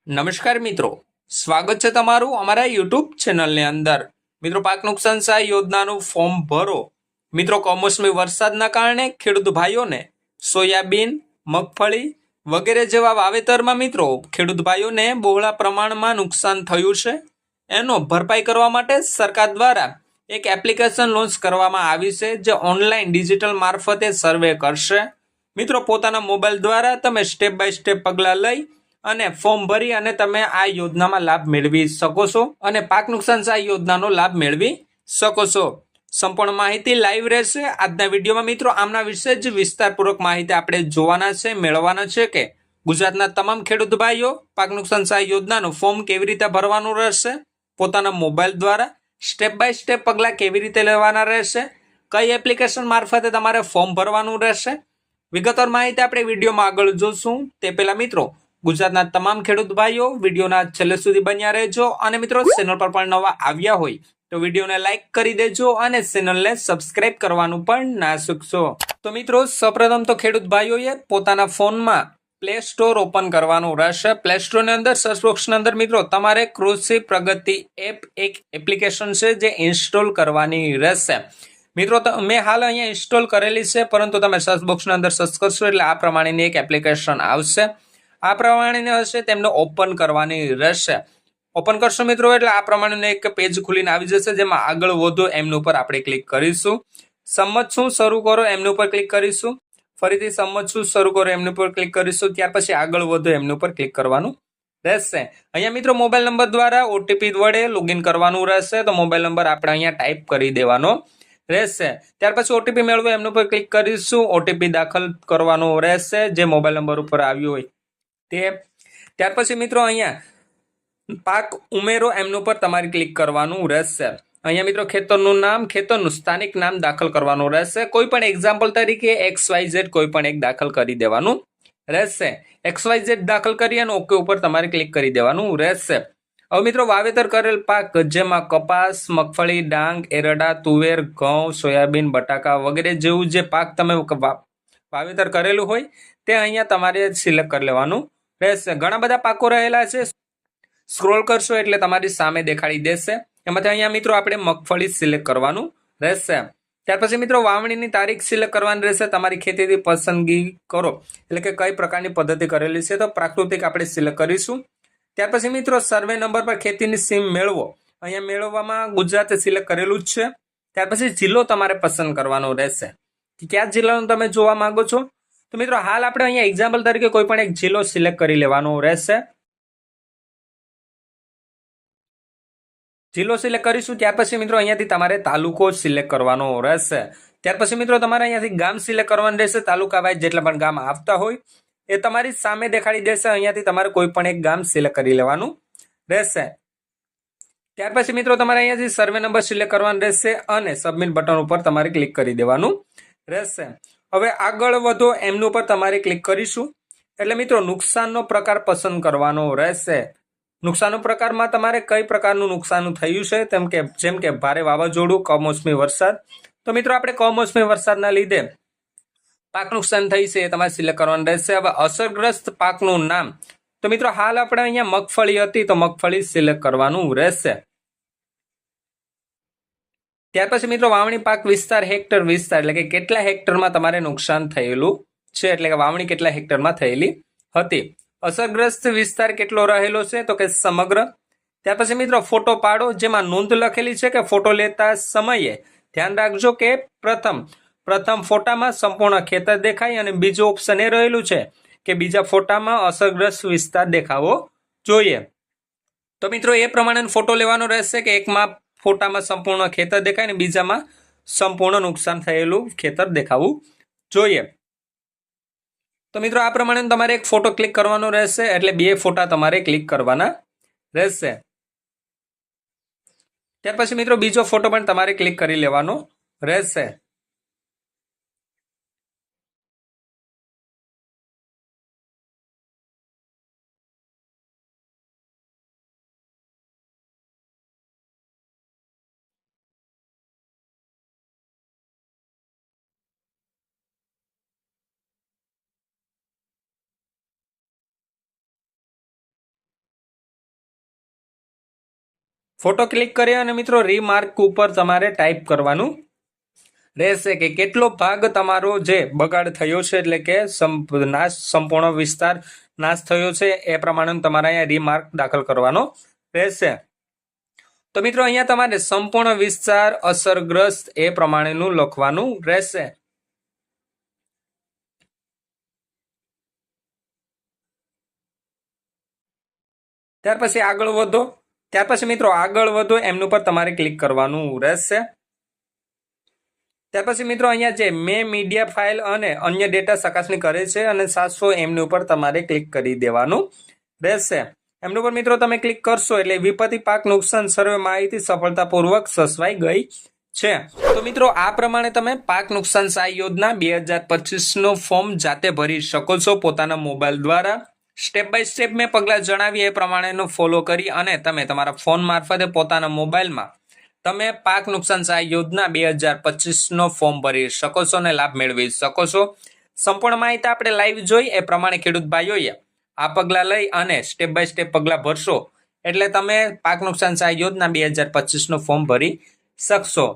નમસ્કાર મિત્રો, સ્વાગત છે તમારું અમારા યુટ્યુબ ચેનલની અંદર. મિત્રો, પાક નુકસાન સહાય યોજનાનું ફોર્મ ભરો. મિત્રો, કમોસમી વરસાદના કારણે ખેડૂત ભાઈઓને સોયાબીન, મગફળી વગેરે જેવા વાવેતરમાં મિત્રો ખેડૂત ભાઈઓને બહોળા પ્રમાણમાં નુકસાન થયું છે. એનો ભરપાઈ કરવા માટે સરકાર દ્વારા એક એપ્લિકેશન લોન્ચ કરવામાં આવી છે, જે ઓનલાઈન ડિજિટલ મારફતે સર્વે કરશે. મિત્રો, પોતાના મોબાઈલ દ્વારા તમે સ્ટેપ બાય સ્ટેપ પગલાં લઈ અને ફોર્મ ભરી અને તમે આ યોજનામાં લાભ મેળવી શકો છો અને પાક નુકસાન સહાય યોજનાનો લાભ મેળવી શકો છો. સંપૂર્ણ માહિતી લાઈવ રહેશે આજના વિડીયોમાં. મિત્રો, આમના વિશે જ વિસ્તારપૂર્વક માહિતી આપણે જોવાના છે, મેળવવાના છે કે ગુજરાતના તમામ ખેડૂત ભાઈઓ પાક નુકસાન સહાય યોજનાનું ફોર્મ કેવી રીતે ભરવાનું રહેશે, પોતાના મોબાઈલ દ્વારા સ્ટેપ બાય સ્ટેપ પગલાં કેવી રીતે લેવાના રહેશે, કઈ એપ્લિકેશન મારફતે તમારે ફોર્મ ભરવાનું રહેશે. વિગતવાર માહિતી આપણે વિડીયોમાં આગળ જોશું. તે પહેલા મિત્રો, ગુજરાતના તમામ ખેડૂત ભાઈઓ વિડીયોના છેલ્લે સુધી બન્યા રહેજો અને મિત્રો ચેનલ પર પણ નવા આવ્યા હોય તો વિડીયોને લાઈક કરી દેજો અને ચેનલને સબસ્ક્રાઇબ કરવાનું પણ ના ચૂકશો. તો મિત્રો, સૌપ્રથમ તો ખેડૂત ભાઈઓએ પોતાના ફોનમાં પ્લે સ્ટોર ઓપન કરવાનું રહેશે. પ્લે સ્ટોરની અંદર સર્ચ બોક્સની અંદર મિત્રો તમારે કૃષિ પ્રગતિ એપ એક એપ્લિકેશન છે જે ઇન્સ્ટોલ કરવાની રહેશે. મિત્રો, મેં હાલ અહીંયા ઇન્સ્ટોલ કરેલી છે, પરંતુ તમે સર્ચ બોક્સની અંદર સર્ચ કરશો એટલે આ પ્રમાણેની એક એપ્લિકેશન આવશે. આ પ્રમાણેની હશે તેમને ઓપન કરવાની રહેશે. ઓપન કરશો મિત્રો એટલે આ પ્રમાણેનું એક પેજ ખુલીને આવી જશે, જેમાં આગળ વધો એમનું ઉપર આપણે ક્લિક કરીશું. સમજ શું શરૂ કરો એમનું ઉપર ક્લિક કરીશું. ફરીથી સમજ શું શરૂ કરો એમનું ઉપર ક્લિક કરીશું. ત્યાર પછી આગળ વધો એમનું ઉપર ક્લિક કરવાનું રહેશે. અહીંયા મિત્રો મોબાઈલ નંબર દ્વારા ઓટીપી વડે લોગિન કરવાનું રહેશે. તો મોબાઈલ નંબર આપણે અહીંયા ટાઈપ કરી દેવાનો રહેશે. ત્યાર પછી ઓટીપી મેળવો એમનું ઉપર ક્લિક કરીશું. ઓટીપી દાખલ કરવાનો રહેશે જે મોબાઈલ નંબર ઉપર આવ્યું હોય તે. ત્યાર પછી મિત્રો અહીંયા પાક ઉમેરો એમનું પર તમારે ક્લિક કરવાનું રહેશે. અહીંયા મિત્રો ખેતરનું નામ, ખેતરનું સ્થાનિક નામ દાખલ કરવાનું રહેશે. કોઈ પણ એક્ઝામ્પલ તરીકે XYZ કોઈ પણ એક દાખલ કરી દેવાનું રહેશે. XYZ દાખલ કરી અને ઓકે ઉપર તમારે ક્લિક કરી દેવાનું રહેશે. હવે મિત્રો, વાવેતર કરેલ પાક જેમાં કપાસ, મગફળી, ડાંગ, એરડા, તુવેર, ઘઉં, સોયાબીન, બટાકા વગેરે જેવું જે પાક તમે વાવેતર કરેલું હોય તે અહીંયા તમારે સિલેક્ટ કરી લેવાનું રહેશે. ઘણા બધા પાકો રહેલા છે. સ્ક્રોલ કરશો એટલે તમારી સામે દેખાડી દેશે. એમાંથી અહીંયા મિત્રો આપણે મગફળી સિલેક્ટ કરવાનું રહેશે. ત્યાર પછી મિત્રો વાવણીની તારીખ સિલેક્ટ કરવાની રહેશે. તમારી ખેતીથી પસંદગી કરો એટલે કે કઈ પ્રકારની પદ્ધતિ કરેલી છે, તો પ્રાકૃતિક આપણે સિલેક્ટ કરીશું. ત્યાર પછી મિત્રો સર્વે નંબર પર ખેતીની સીમ મેળવો. અહીંયા મેળવવામાં ગુજરાત સિલેક્ટ કરેલું જ છે. ત્યાર પછી જિલ્લો તમારે પસંદ કરવાનો રહેશે. કયા જિલ્લાનું તમે જોવા માંગો છો, તો મિત્રો હાલ આપણે અહીંયા એક્ઝામ્પલ તરીકે કોઈ પણ એક જિલ્લો સિલેક્ટ કરી લેવાનો રહેશે. જિલ્લો સિલેક્ટ કરીશું. ત્યાર પછી મિત્રો અહીંયાથી તમારે તાલુકો સિલેક્ટ કરવાનો રહેશે. ત્યાર પછી મિત્રો તમારે અહીંયાથી ગામ સિલેક્ટ કરવાનું રહેશે. તાલુકા વાઇઝ જેટલા પણ ગામ આવતા હોય એ તમારી સામે દેખાડી દેશે. અહીંયાથી તમારે કોઈ પણ એક ગામ સિલેક્ટ કરી લેવાનું રહેશે. ત્યાર પછી મિત્રો તમારે અહીંયાથી સર્વે નંબર સિલેક્ટ કરવાનો રહેશે અને સબમિટ બટન ઉપર તમારે ક્લિક કરી દેવાનું રહેશે. હવે આગળ વધો એમનું ઉપર તમારે ક્લિક કરીશું એટલે મિત્રો નુકસાનનો પ્રકાર પસંદ કરવાનો રહેશે. નુકસાનનો પ્રકારમાં તમારે કઈ પ્રકારનું નુકસાન થયું છે, જેમ કે ભારે વાવાઝોડું, કમોસમી વરસાદ. તો મિત્રો આપણે કમોસમી વરસાદના લીધે પાક નુકસાન થઈ છે એ તમારે સિલેક્ટ કરવાનું રહેશે. હવે અસરગ્રસ્ત પાકનું નામ, તો મિત્રો હાલ આપણે અહીંયા મગફળી હતી તો મગફળી સિલેક્ટ કરવાનું રહેશે. ત્યાર પછી મિત્રો વાવણી પાક વિસ્તાર, હેક્ટર વિસ્તાર એટલે કે કેટલા હેક્ટરમાં તમારે નુકસાન થયેલું છે, એટલે કે વાવણી કેટલા હેક્ટરમાં થયેલી હતી. અસરગ્રસ્ત વિસ્તાર કેટલો રહેલો છે, તો કે સમગ્ર. ત્યાર પછી મિત્રો ફોટો પાડો, જેમાં નોંધ લખેલી છે કે ફોટો લેતા સમયે ધ્યાન રાખજો કે પ્રથમ ફોટામાં સંપૂર્ણ ખેતર દેખાય અને બીજો ઓપ્શન એ રહેલું છે કે બીજા ફોટામાં અસરગ્રસ્ત વિસ્તાર દેખાવો જોઈએ. તો મિત્રો એ પ્રમાણે ફોટો લેવાનો રહેશે કે એકમાં ફોટામાં સંપૂર્ણ ખેતર દેખાય ને બીજામાં સંપૂર્ણ નુકસાન થયેલું ખેતર દેખાવું જોઈએ. તો મિત્રો આ પ્રમાણે તમારે એક ફોટો ક્લિક કરવાનો રહેશે, એટલે બે ફોટા તમારે ક્લિક કરવાના રહેશે. ત્યાર પછી મિત્રો બીજો ફોટો પણ તમારે ક્લિક કરી લેવાનો રહેશે. ફોટો ક્લિક કરી અને મિત્રો રીમાર્ક ઉપર તમારે ટાઈપ કરવાનું રહેશે કે કેટલો ભાગ તમારો જે બગાડ થયો છે, એટલે કે સંપૂર્ણ વિસ્તાર નાશ થયો છે એ પ્રમાણે તમારે અહીંયા રીમાર્ક દાખલ કરવાનો રહેશે. તો મિત્રો અહીંયા તમારે સંપૂર્ણ વિસ્તાર અસરગ્રસ્ત એ પ્રમાણેનું લખવાનું રહેશે. ત્યાર પછી આગળ વધો. ત્યાર પછી મિત્રો આગળ વધો એમનું પર તમારે ક્લિક કરવાનું રહેશે. ત્યાર પછી મિત્રો અહીંયા જે મેં મીડિયા ફાઇલ અને અન્ય ડેટા ચકાસણી કરે છે અને 700 એમની ઉપર તમારે ક્લિક કરી દેવાનું રહેશે. એમની ઉપર મિત્રો તમે ક્લિક કરશો એટલે વિપત્તિ પાક નુકસાન સર્વે માહિતી સફળતાપૂર્વક સચવાઈ ગઈ છે. તો મિત્રો આ પ્રમાણે તમે પાક નુકસાન સહાય યોજના 2025નું ફોર્મ જાતે ભરી શકો છો પોતાના મોબાઈલ દ્વારા. સ્ટેપ બાય સ્ટેપ મેં પગલાં જણાવી એ પ્રમાણેનું ફોલો કરી અને તમે તમારા ફોન મારફતે પોતાના મોબાઈલમાં તમે પાક નુકસાન સહાય યોજના 2025નો ફોર્મ ભરી શકો છો અને લાભ મેળવી શકો છો. સંપૂર્ણ માહિતી આપણે લાઈવ જોઈ એ પ્રમાણે ખેડૂત ભાઈઓએ આ પગલાં લઈ અને સ્ટેપ બાય સ્ટેપ પગલાં ભરશો એટલે તમે પાક નુકસાન સહાય યોજના 2025નું ફોર્મ ભરી શકશો.